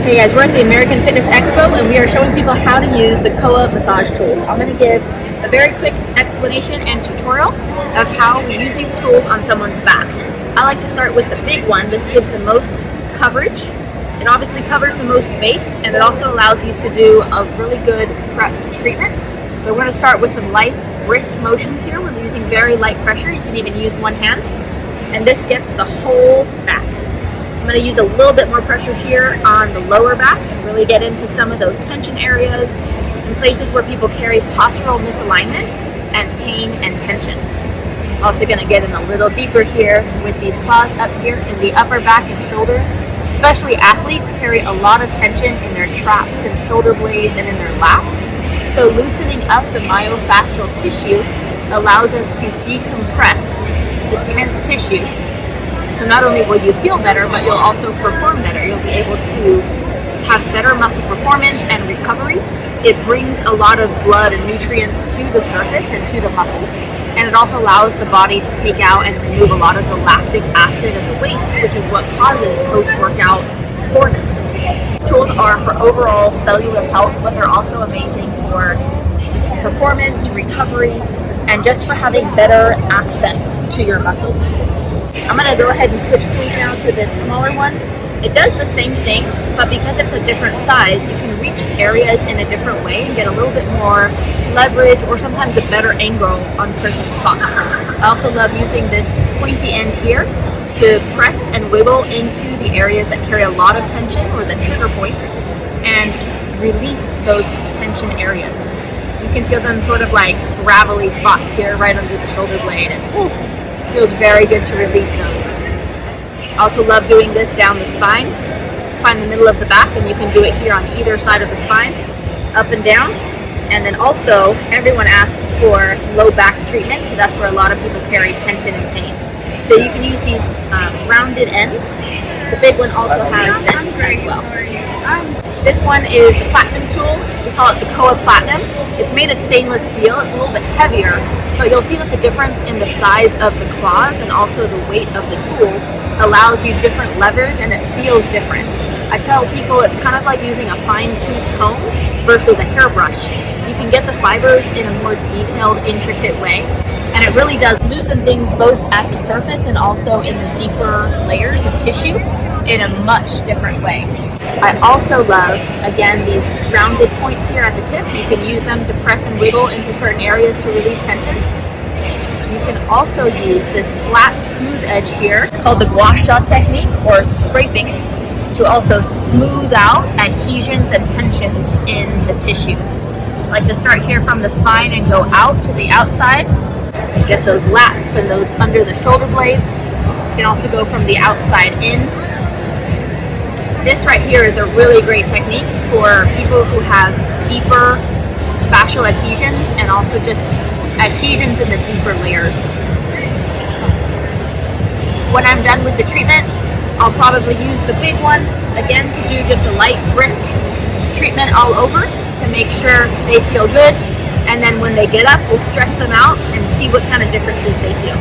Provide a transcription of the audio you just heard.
Hey guys, we're at the American Fitness Expo and we are showing people how to use the KOA massage tools. I'm going to give a very quick explanation and tutorial of how we use these tools on someone's back. I like to start with the big one. This gives the most coverage. It obviously covers the most space, and it also allows you to do a really good prep treatment. So we're going to start with some light brisk motions here. We're using very light pressure. You can even use one hand. And this gets the whole back. I'm going to use a little bit more pressure here on the lower back and really get into some of those tension areas and places where people carry postural misalignment and pain and tension. Also going to get in a little deeper here with these claws up here in the upper back and shoulders. Especially athletes carry a lot of tension in their traps and shoulder blades and in their lats. So loosening up the myofascial tissue allows us to decompress the tense tissue. So not only will you feel better, but you'll also perform better. You'll be able to have better muscle performance and recovery. It brings a lot of blood and nutrients to the surface and to the muscles. And it also allows the body to take out and remove a lot of the lactic acid and the waste, which is what causes post-workout soreness. These tools are for overall cellular health, but they're also amazing for performance, recovery, and just for having better access to your muscles. I'm going to go ahead and switch tools now to this smaller one. It does the same thing, but because it's a different size, you can reach areas in a different way and get a little bit more leverage or sometimes a better angle on certain spots. I also love using this pointy end here to press and wiggle into the areas that carry a lot of tension or the trigger points and release those tension areas. You can feel them sort of like gravelly spots here right under the shoulder blade, and it feels very good to release those. I also love doing this down the spine. Find the middle of the back, and you can do it here on either side of the spine, up and down. And then also, everyone asks for low back treatment because that's where a lot of people carry tension and pain. So you can use these rounded ends. The big one also has this as well. This one is the Platinum tool. We call it the KOA Platinum. It's made of stainless steel. It's a little bit heavier, but you'll see that the difference in the size of the claws and also the weight of the tool allows you different leverage, and it feels different. I tell people it's kind of like using a fine-tooth comb versus a hairbrush. You can get the fibers in a more detailed, intricate way, and it really does loosen things both at the surface and also in the deeper layers of tissue in a much different way. I also love, again, these rounded points here at the tip. You can use them to press and wiggle into certain areas to release tension. You can also use this flat, smooth edge here. It's called the gua sha technique, or scraping, to also smooth out adhesions and tensions in the tissue. I like to start here from the spine and go out to the outside. Get those lats and those under the shoulder blades. You can also go from the outside in. This right here is a really great technique for people who have deeper fascial adhesions and also just adhesions in the deeper layers. When I'm done with the treatment, I'll probably use the big one again to do just a light, brisk treatment all over to make sure they feel good. And then when they get up, we'll stretch them out and see what kind of differences they feel.